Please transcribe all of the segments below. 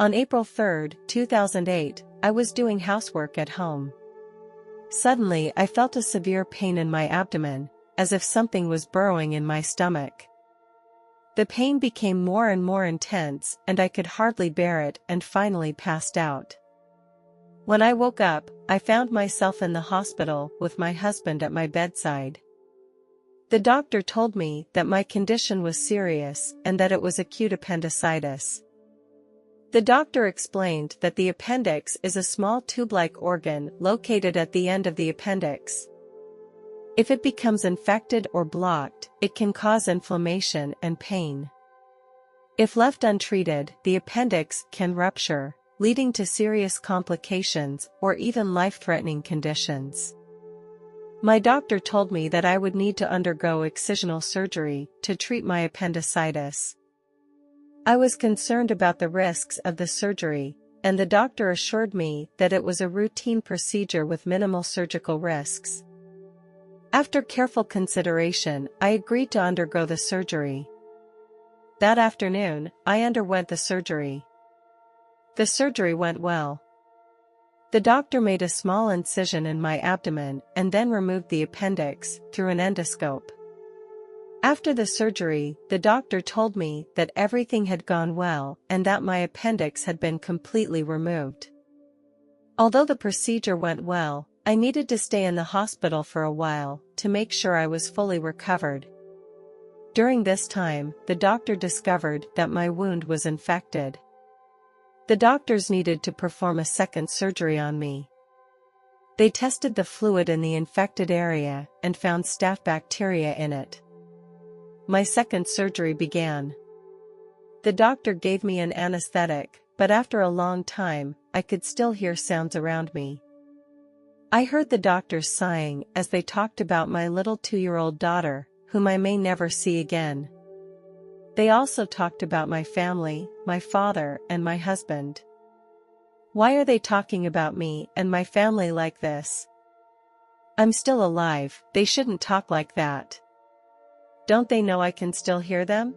On April 3, 2008, I was doing housework at home. Suddenly I felt a severe pain in my abdomen, as if something was burrowing in my stomach. The pain became more and more intense and I could hardly bear it and finally passed out. When I woke up, I found myself in the hospital with my husband at my bedside. The doctor told me that my condition was serious and that it was acute appendicitis. The doctor explained that the appendix is a small tube-like organ located at the end of the appendix. If it becomes infected or blocked, it can cause inflammation and pain. If left untreated, the appendix can rupture, leading to serious complications or even life-threatening conditions. My doctor told me that I would need to undergo excisional surgery to treat my appendicitis. I was concerned about the risks of the surgery, and the doctor assured me that it was a routine procedure with minimal surgical risks. After careful consideration, I agreed to undergo the surgery. That afternoon, I underwent the surgery. The surgery went well. The doctor made a small incision in my abdomen and then removed the appendix through an endoscope. After the surgery, the doctor told me that everything had gone well and that my appendix had been completely removed. Although the procedure went well, I needed to stay in the hospital for a while to make sure I was fully recovered. During this time, the doctor discovered that my wound was infected. The doctors needed to perform a second surgery on me. They tested the fluid in the infected area and found staph bacteria in it. My second surgery began. The doctor gave me an anesthetic, but after a long time, I could still hear sounds around me. I heard the doctors sighing as they talked about my little 2-year-old daughter, whom I may never see again. They also talked about my family, my father, and my husband. Why are they talking about me and my family like this? I'm still alive, they shouldn't talk like that. Don't they know I can still hear them?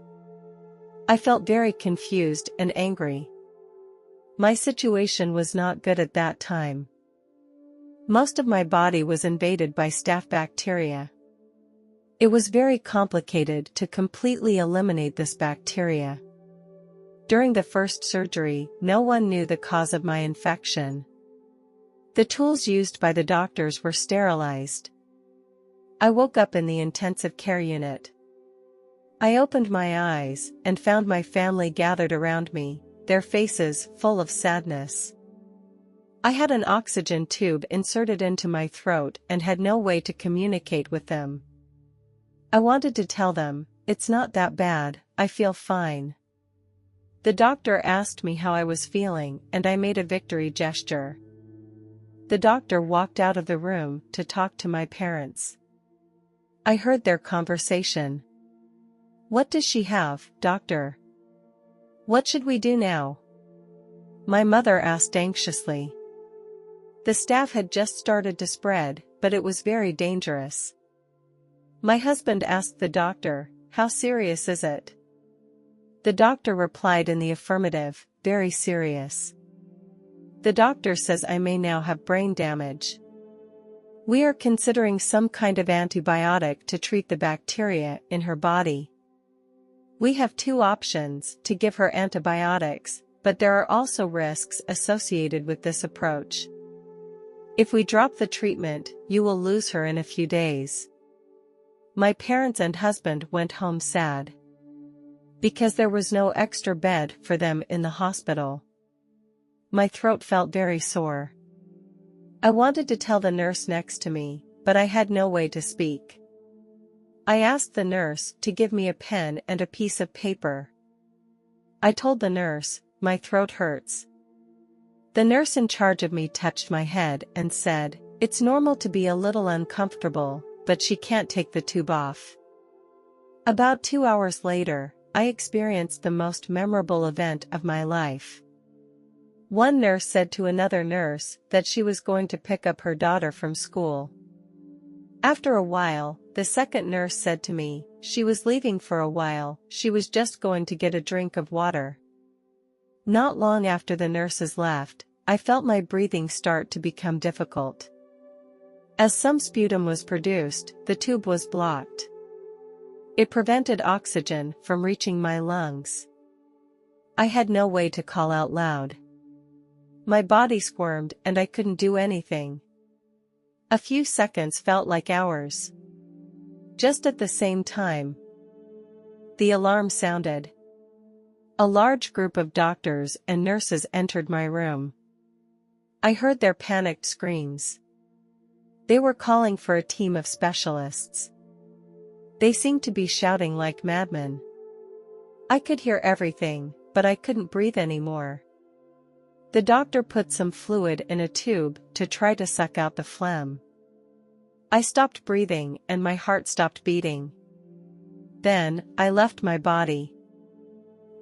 I felt very confused and angry. My situation was not good at that time. Most of my body was invaded by staph bacteria. It was very complicated to completely eliminate this bacteria. During the first surgery, no one knew the cause of my infection. The tools used by the doctors were sterilized. I woke up in the intensive care unit. I opened my eyes and found my family gathered around me, their faces full of sadness. I had an oxygen tube inserted into my throat and had no way to communicate with them. I wanted to tell them, "It's not that bad, I feel fine." The doctor asked me how I was feeling and I made a victory gesture. The doctor walked out of the room to talk to my parents. I heard their conversation. "What does she have, doctor? What should we do now?" My mother asked anxiously. The staph had just started to spread, but it was very dangerous. My husband asked the doctor, "How serious is it?" The doctor replied in the affirmative, "Very serious." The doctor says I may now have brain damage. We are considering some kind of antibiotic to treat the bacteria in her body. We have two options to give her antibiotics, but there are also risks associated with this approach. If we drop the treatment, you will lose her in a few days. My parents and husband went home sad. Because there was no extra bed for them in the hospital. My throat felt very sore. I wanted to tell the nurse next to me, but I had no way to speak. I asked the nurse to give me a pen and a piece of paper. I told the nurse, "My throat hurts." The nurse in charge of me touched my head and said, "It's normal to be a little uncomfortable, but she can't take the tube off." About 2 hours later, I experienced the most memorable event of my life. One nurse said to another nurse that she was going to pick up her daughter from school. After a while, the second nurse said to me, she was leaving for a while, she was just going to get a drink of water. Not long after the nurses left, I felt my breathing start to become difficult. As some sputum was produced, the tube was blocked. It prevented oxygen from reaching my lungs. I had no way to call out loud. My body squirmed and I couldn't do anything. A few seconds felt like hours. Just at the same time, the alarm sounded. A large group of doctors and nurses entered my room. I heard their panicked screams. They were calling for a team of specialists. They seemed to be shouting like madmen. I could hear everything, but I couldn't breathe anymore. The doctor put some fluid in a tube to try to suck out the phlegm. I stopped breathing and my heart stopped beating. Then, I left my body.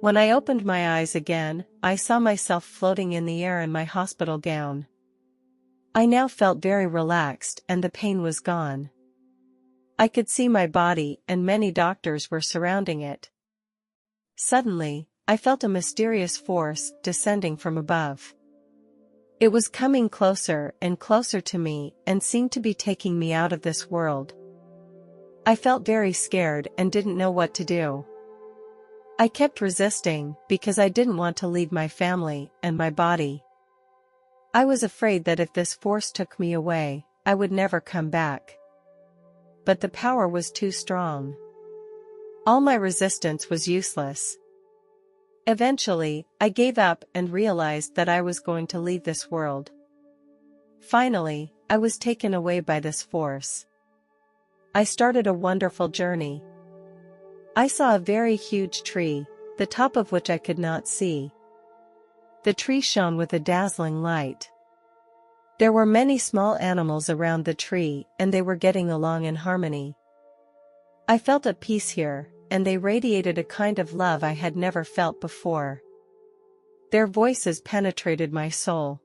When I opened my eyes again, I saw myself floating in the air in my hospital gown. I now felt very relaxed and the pain was gone. I could see my body and many doctors were surrounding it. Suddenly, I felt a mysterious force descending from above. It was coming closer and closer to me and seemed to be taking me out of this world. I felt very scared and didn't know what to do. I kept resisting because I didn't want to leave my family and my body. I was afraid that if this force took me away, I would never come back. But the power was too strong. All my resistance was useless. Eventually, I gave up and realized that I was going to leave this world. Finally, I was taken away by this force. I started a wonderful journey. I saw a very huge tree, the top of which I could not see. The tree shone with a dazzling light. There were many small animals around the tree and they were getting along in harmony. I felt at peace here, and they radiated a kind of love I had never felt before. Their voices penetrated my soul.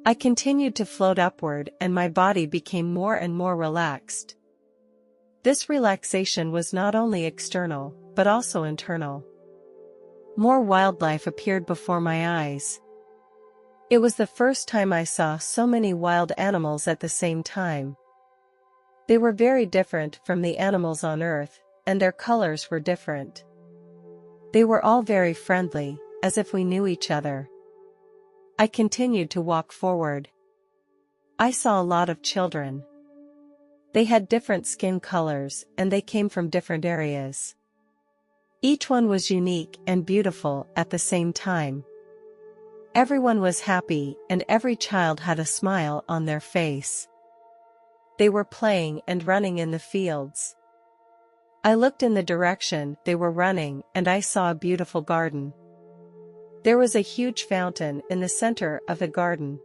I continued to float upward and my body became more and more relaxed. This relaxation was not only external, but also internal. More wildlife appeared before my eyes. It was the first time I saw so many wild animals at the same time. They were very different from the animals on Earth, and their colors were different. They were all very friendly, as if we knew each other. I continued to walk forward. I saw a lot of children. They had different skin colors and they came from different areas. Each one was unique and beautiful at the same time. Everyone was happy and every child had a smile on their face. They were playing and running in the fields. I looked in the direction they were running and I saw a beautiful garden. There was a huge fountain in the center of the garden.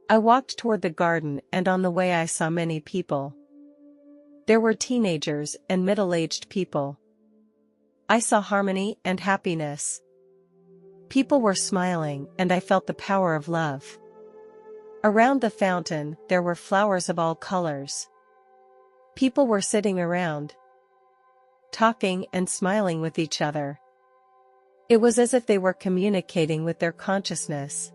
I walked toward the garden and on the way I saw many people. There were teenagers and middle-aged people. I saw harmony and happiness. People were smiling and I felt the power of love. Around the fountain there were flowers of all colors. People were sitting around, talking and smiling with each other. It was as if they were communicating with their consciousness.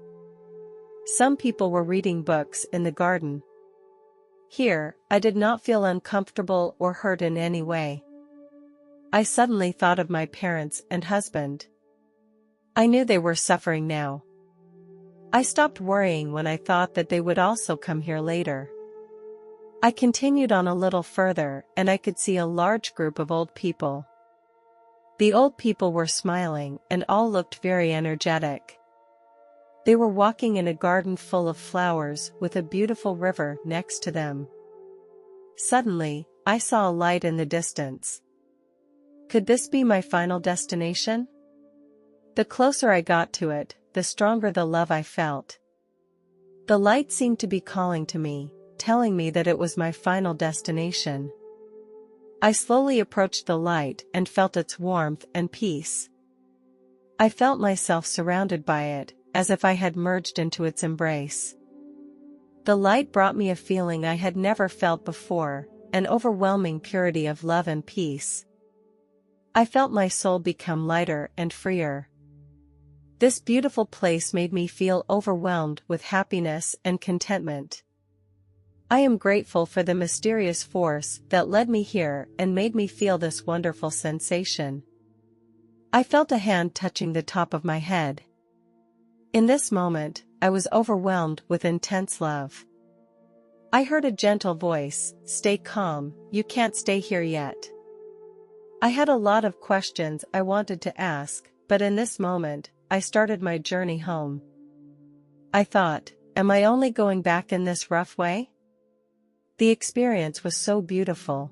Some people were reading books in the garden. Here, I did not feel uncomfortable or hurt in any way. I suddenly thought of my parents and husband. I knew they were suffering now. I stopped worrying when I thought that they would also come here later. I continued on a little further and I could see a large group of old people. The old people were smiling and all looked very energetic. They were walking in a garden full of flowers with a beautiful river next to them. Suddenly, I saw a light in the distance. Could this be my final destination? The closer I got to it, the stronger the love I felt. The light seemed to be calling to me, telling me that it was my final destination. I slowly approached the light and felt its warmth and peace. I felt myself surrounded by it, as if I had merged into its embrace. The light brought me a feeling I had never felt before, an overwhelming purity of love and peace. I felt my soul become lighter and freer. This beautiful place made me feel overwhelmed with happiness and contentment. I am grateful for the mysterious force that led me here and made me feel this wonderful sensation. I felt a hand touching the top of my head. In this moment, I was overwhelmed with intense love. I heard a gentle voice, "Stay calm, you can't stay here yet." I had a lot of questions I wanted to ask, but in this moment, I started my journey home. I thought, am I only going back in this rough way? The experience was so beautiful.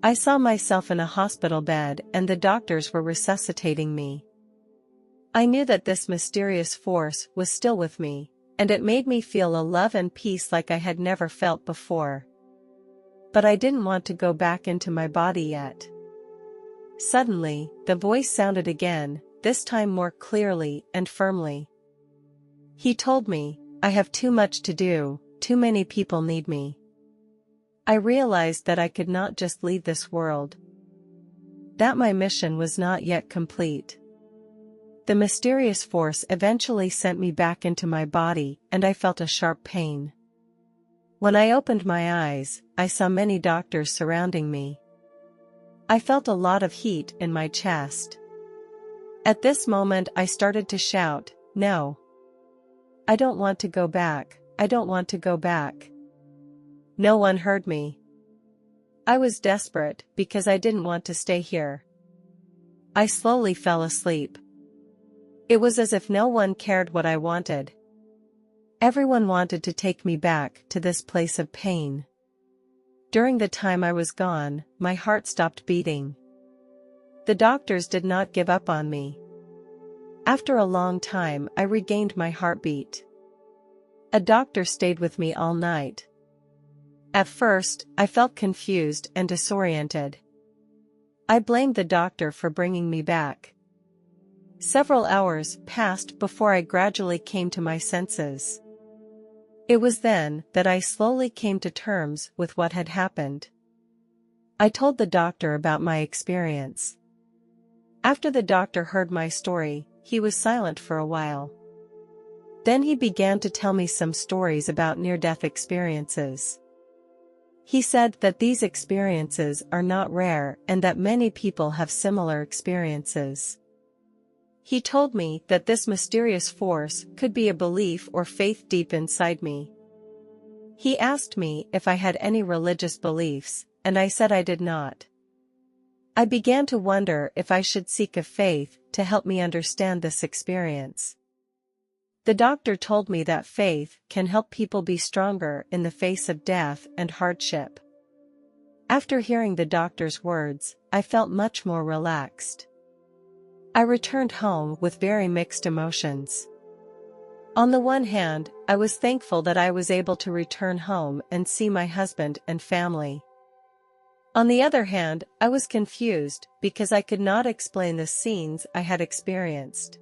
I saw myself in a hospital bed and the doctors were resuscitating me. I knew that this mysterious force was still with me, and it made me feel a love and peace like I had never felt before. But I didn't want to go back into my body yet. Suddenly, the voice sounded again, this time more clearly and firmly. He told me, "I have too much to do, too many people need me." I realized that I could not just leave this world. That my mission was not yet complete. The mysterious force eventually sent me back into my body and I felt a sharp pain. When I opened my eyes, I saw many doctors surrounding me. I felt a lot of heat in my chest. At this moment I started to shout, "No! I don't want to go back, I don't want to go back." No one heard me. I was desperate because I didn't want to stay here. I slowly fell asleep. It was as if no one cared what I wanted. Everyone wanted to take me back to this place of pain. During the time I was gone, my heart stopped beating. The doctors did not give up on me. After a long time, I regained my heartbeat. A doctor stayed with me all night. At first, I felt confused and disoriented. I blamed the doctor for bringing me back. Several hours passed before I gradually came to my senses. It was then that I slowly came to terms with what had happened. I told the doctor about my experience. After the doctor heard my story, he was silent for a while. Then he began to tell me some stories about near-death experiences. He said that these experiences are not rare and that many people have similar experiences. He told me that this mysterious force could be a belief or faith deep inside me. He asked me if I had any religious beliefs, and I said I did not. I began to wonder if I should seek a faith to help me understand this experience. The doctor told me that faith can help people be stronger in the face of death and hardship. After hearing the doctor's words, I felt much more relaxed. I returned home with very mixed emotions. On the one hand, I was thankful that I was able to return home and see my husband and family. On the other hand, I was confused because I could not explain the scenes I had experienced.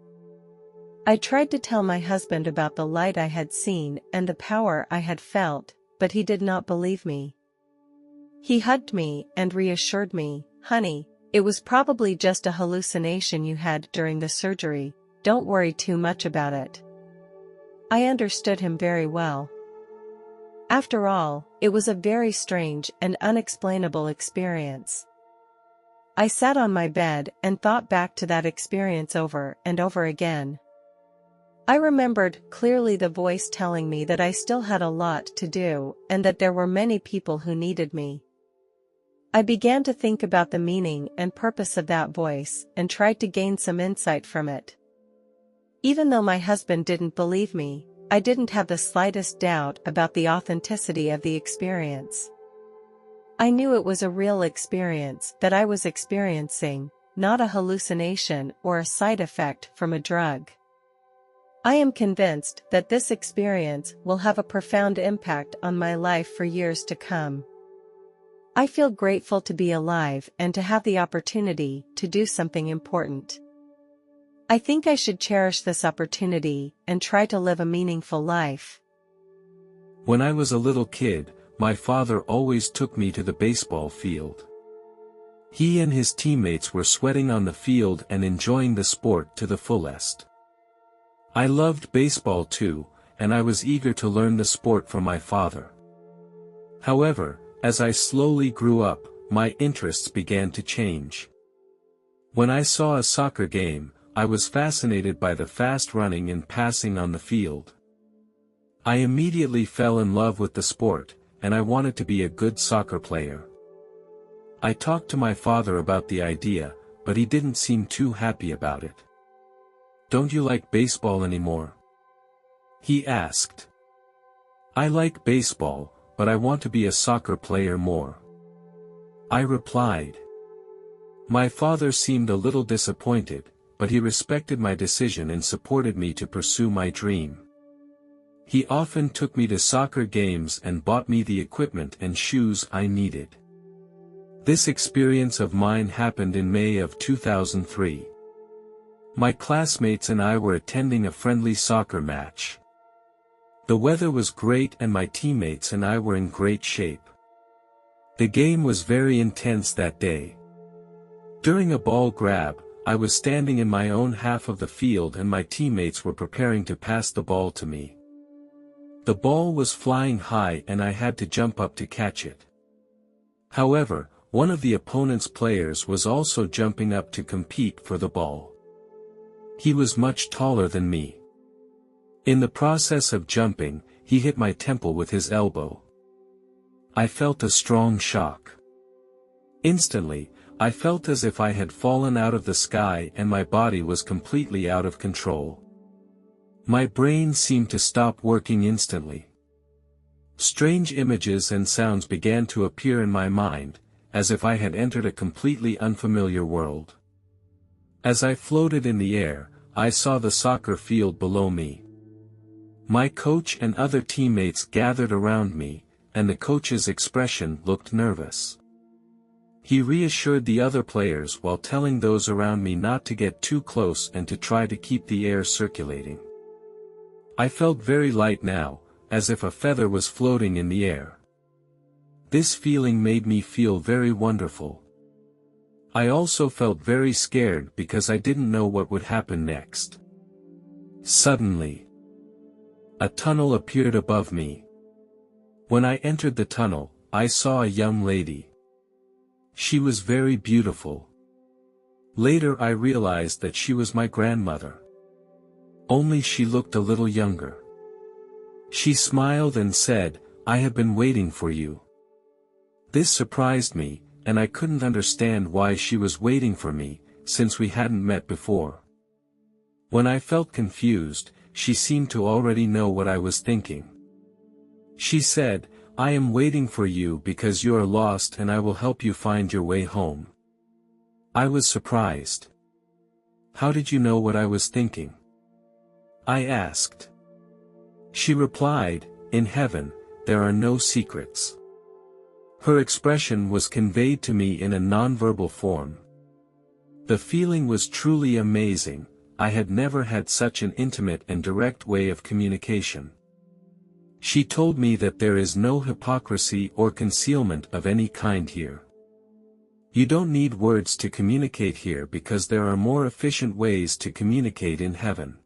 I tried to tell my husband about the light I had seen and the power I had felt, but he did not believe me. He hugged me and reassured me, "Honey, it was probably just a hallucination you had during the surgery, don't worry too much about it." I understood him very well. After all, it was a very strange and unexplainable experience. I sat on my bed and thought back to that experience over and over again. I remembered clearly the voice telling me that I still had a lot to do and that there were many people who needed me. I began to think about the meaning and purpose of that voice and tried to gain some insight from it. Even though my husband didn't believe me, I didn't have the slightest doubt about the authenticity of the experience. I knew it was a real experience that I was experiencing, not a hallucination or a side effect from a drug. I am convinced that this experience will have a profound impact on my life for years to come. I feel grateful to be alive and to have the opportunity to do something important. I think I should cherish this opportunity and try to live a meaningful life. When I was a little kid, my father always took me to the baseball field. He and his teammates were sweating on the field and enjoying the sport to the fullest. I loved baseball too, and I was eager to learn the sport from my father. However, as I slowly grew up, my interests began to change. When I saw a soccer game, I was fascinated by the fast running and passing on the field. I immediately fell in love with the sport, and I wanted to be a good soccer player. I talked to my father about the idea, but he didn't seem too happy about it. "Don't you like baseball anymore?" he asked. "I like baseball, but I want to be a soccer player more," I replied. My father seemed a little disappointed, but he respected my decision and supported me to pursue my dream. He often took me to soccer games and bought me the equipment and shoes I needed. This experience of mine happened in May of 2003. My classmates and I were attending a friendly soccer match. The weather was great and my teammates and I were in great shape. The game was very intense that day. During a ball grab, I was standing in my own half of the field and my teammates were preparing to pass the ball to me. The ball was flying high and I had to jump up to catch it. However, one of the opponent's players was also jumping up to compete for the ball. He was much taller than me. In the process of jumping, he hit my temple with his elbow. I felt a strong shock. Instantly, I felt as if I had fallen out of the sky and my body was completely out of control. My brain seemed to stop working instantly. Strange images and sounds began to appear in my mind, as if I had entered a completely unfamiliar world. As I floated in the air, I saw the soccer field below me. My coach and other teammates gathered around me, and the coach's expression looked nervous. He reassured the other players while telling those around me not to get too close and to try to keep the air circulating. I felt very light now, as if a feather was floating in the air. This feeling made me feel very wonderful. I also felt very scared because I didn't know what would happen next. Suddenly, a tunnel appeared above me. When I entered the tunnel, I saw a young lady. She was very beautiful. Later I realized that she was my grandmother. Only she looked a little younger. She smiled and said, "I have been waiting for you." This surprised me, and I couldn't understand why she was waiting for me, since we hadn't met before. When I felt confused, she seemed to already know what I was thinking. She said, "I am waiting for you because you are lost and I will help you find your way home." I was surprised. "How did you know what I was thinking?" I asked. She replied, "In heaven, there are no secrets." Her expression was conveyed to me in a nonverbal form. The feeling was truly amazing. I had never had such an intimate and direct way of communication. She told me that there is no hypocrisy or concealment of any kind here. You don't need words to communicate here because there are more efficient ways to communicate in heaven.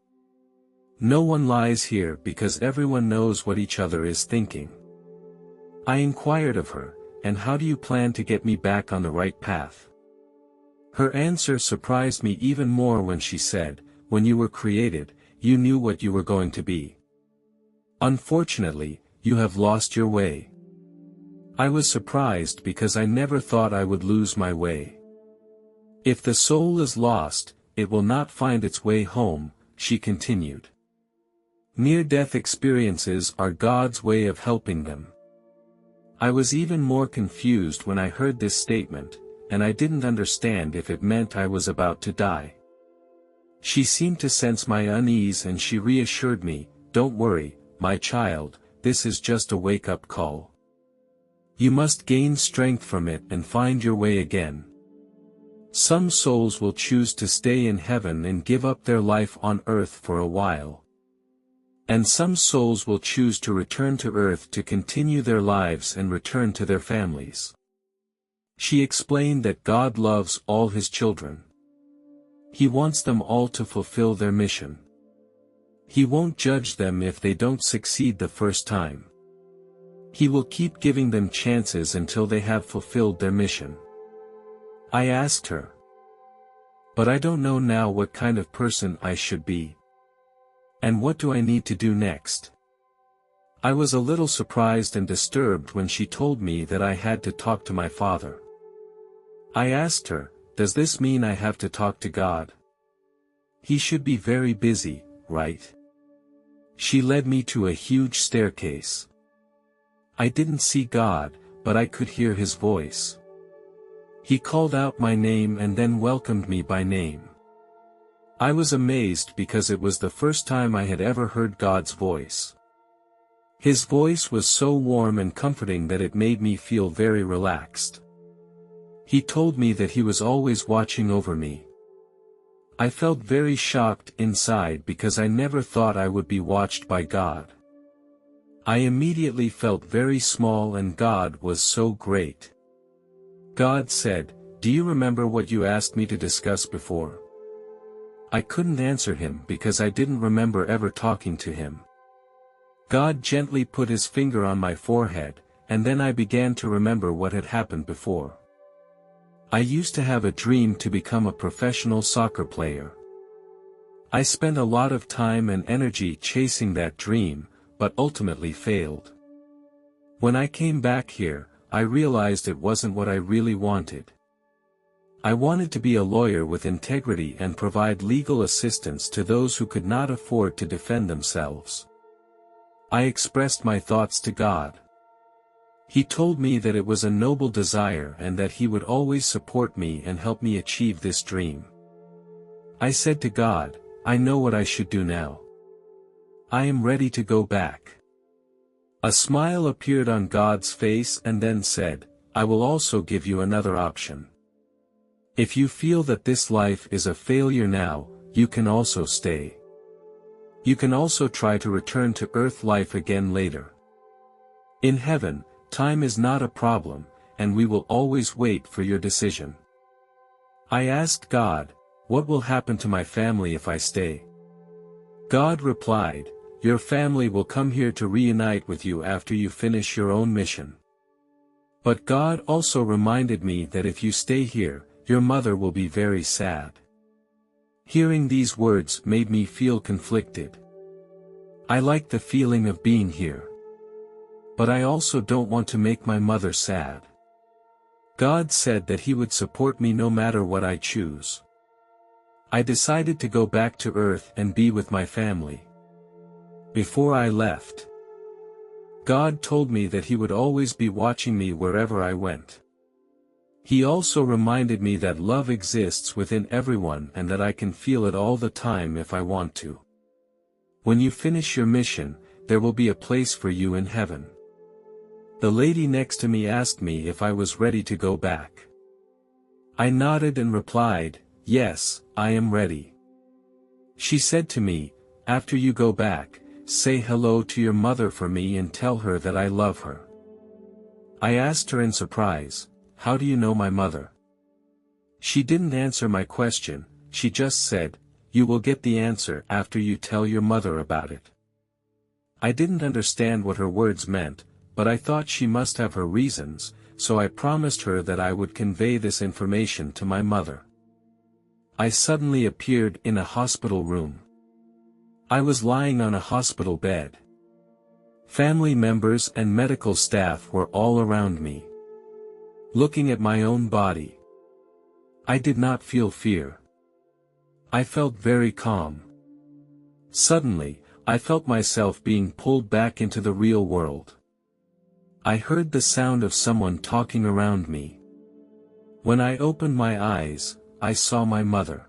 No one lies here because everyone knows what each other is thinking. I inquired of her, "And how do you plan to get me back on the right path?" Her answer surprised me even more when she said, "When you were created, you knew what you were going to be. Unfortunately, you have lost your way." I was surprised because I never thought I would lose my way. "If the soul is lost, it will not find its way home," she continued. Near-death experiences are God's way of helping them. I was even more confused when I heard this statement, and I didn't understand if it meant I was about to die. She seemed to sense my unease and she reassured me, "Don't worry, my child, this is just a wake-up call. You must gain strength from it and find your way again. Some souls will choose to stay in heaven and give up their life on earth for a while. And some souls will choose to return to earth to continue their lives and return to their families." She explained that God loves all His children. He wants them all to fulfill their mission. He won't judge them if they don't succeed the first time. He will keep giving them chances until they have fulfilled their mission. I asked her. But I don't know now what kind of person I should be. And what do I need to do next? I was a little surprised and disturbed when she told me that I had to talk to my father. I asked her, does this mean I have to talk to God? He should be very busy, right? She led me to a huge staircase. I didn't see God, but I could hear his voice. He called out my name and then welcomed me by name. I was amazed because it was the first time I had ever heard God's voice. His voice was so warm and comforting that it made me feel very relaxed. He told me that he was always watching over me. I felt very shocked inside because I never thought I would be watched by God. I immediately felt very small and God was so great. God said, "Do you remember what you asked me to discuss before?" I couldn't answer him because I didn't remember ever talking to him. God gently put his finger on my forehead, and then I began to remember what had happened before. I used to have a dream to become a professional soccer player. I spent a lot of time and energy chasing that dream, but ultimately failed. When I came back here, I realized it wasn't what I really wanted. I wanted to be a lawyer with integrity and provide legal assistance to those who could not afford to defend themselves. I expressed my thoughts to God. He told me that it was a noble desire and that he would always support me and help me achieve this dream. I said to God, I know what I should do now. I am ready to go back. A smile appeared on God's face and then said, I will also give you another option. If you feel that this life is a failure now, you can also stay. You can also try to return to earth life again later. In heaven, time is not a problem, and we will always wait for your decision. I asked God, what will happen to my family if I stay? God replied, your family will come here to reunite with you after you finish your own mission. But God also reminded me that if you stay here, your mother will be very sad. Hearing these words made me feel conflicted. I like the feeling of being here. But I also don't want to make my mother sad. God said that he would support me no matter what I choose. I decided to go back to Earth and be with my family. Before I left, God told me that he would always be watching me wherever I went. He also reminded me that love exists within everyone and that I can feel it all the time if I want to. When you finish your mission, there will be a place for you in heaven. The lady next to me asked me if I was ready to go back. I nodded and replied, yes, I am ready. She said to me, after you go back, say hello to your mother for me and tell her that I love her. I asked her in surprise, how do you know my mother? She didn't answer my question, she just said, you will get the answer after you tell your mother about it. I didn't understand what her words meant, but I thought she must have her reasons, so I promised her that I would convey this information to my mother. I suddenly appeared in a hospital room. I was lying on a hospital bed. Family members and medical staff were all around me. Looking at my own body, I did not feel fear. I felt very calm. Suddenly, I felt myself being pulled back into the real world. I heard the sound of someone talking around me. When I opened my eyes, I saw my mother.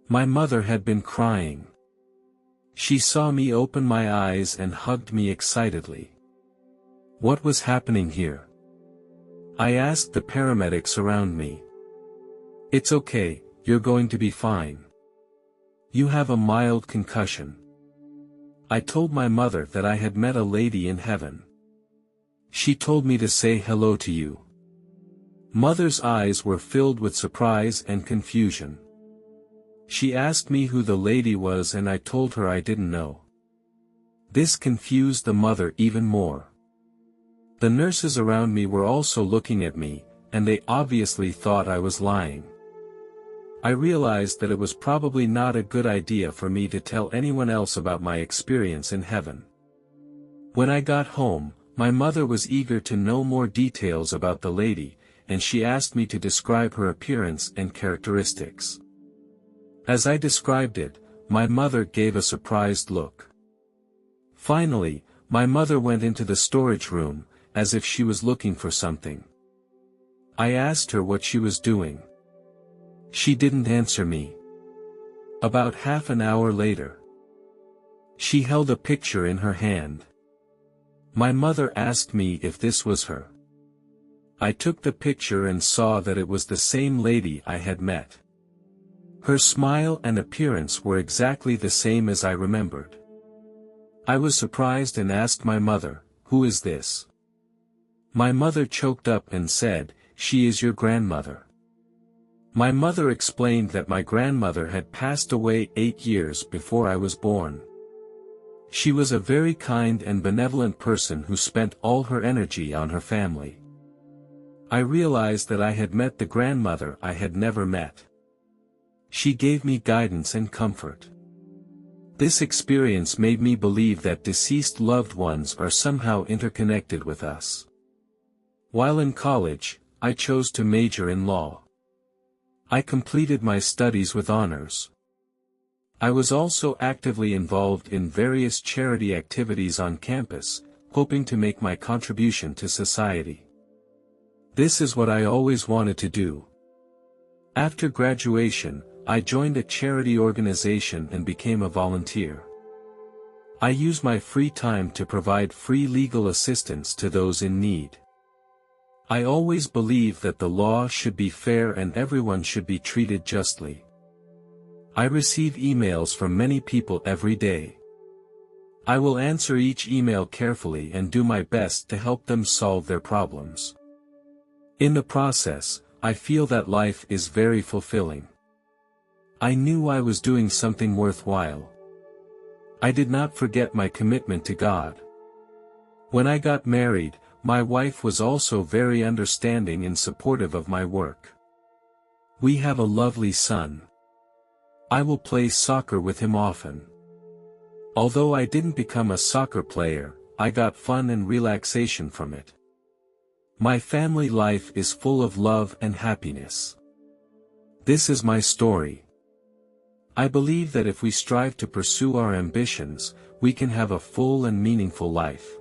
My mother had been crying. She saw me open my eyes and hugged me excitedly. What was happening here? I asked the paramedics around me. It's okay, you're going to be fine. You have a mild concussion. I told my mother that I had met a lady in heaven. She told me to say hello to you. Mother's eyes were filled with surprise and confusion. She asked me who the lady was and I told her I didn't know. This confused the mother even more. The nurses around me were also looking at me, and they obviously thought I was lying. I realized that it was probably not a good idea for me to tell anyone else about my experience in heaven. When I got home, my mother was eager to know more details about the lady, and she asked me to describe her appearance and characteristics. As I described it, my mother gave a surprised look. Finally, my mother went into the storage room, as if she was looking for something. I asked her what she was doing. She didn't answer me. About half an hour later, she held a picture in her hand. My mother asked me if this was her. I took the picture and saw that it was the same lady I had met. Her smile and appearance were exactly the same as I remembered. I was surprised and asked my mother, "Who is this?" My mother choked up and said, "She is your grandmother." My mother explained that my grandmother had passed away 8 years before I was born. She was a very kind and benevolent person who spent all her energy on her family. I realized that I had met the grandmother I had never met. She gave me guidance and comfort. This experience made me believe that deceased loved ones are somehow interconnected with us. While in college, I chose to major in law. I completed my studies with honors. I was also actively involved in various charity activities on campus, hoping to make my contribution to society. This is what I always wanted to do. After graduation, I joined a charity organization and became a volunteer. I use my free time to provide free legal assistance to those in need. I always believe that the law should be fair and everyone should be treated justly. I receive emails from many people every day. I will answer each email carefully and do my best to help them solve their problems. In the process, I feel that life is very fulfilling. I knew I was doing something worthwhile. I did not forget my commitment to God. When I got married, my wife was also very understanding and supportive of my work. We have a lovely son. I will play soccer with him often. Although I didn't become a soccer player, I got fun and relaxation from it. My family life is full of love and happiness. This is my story. I believe that if we strive to pursue our ambitions, we can have a full and meaningful life.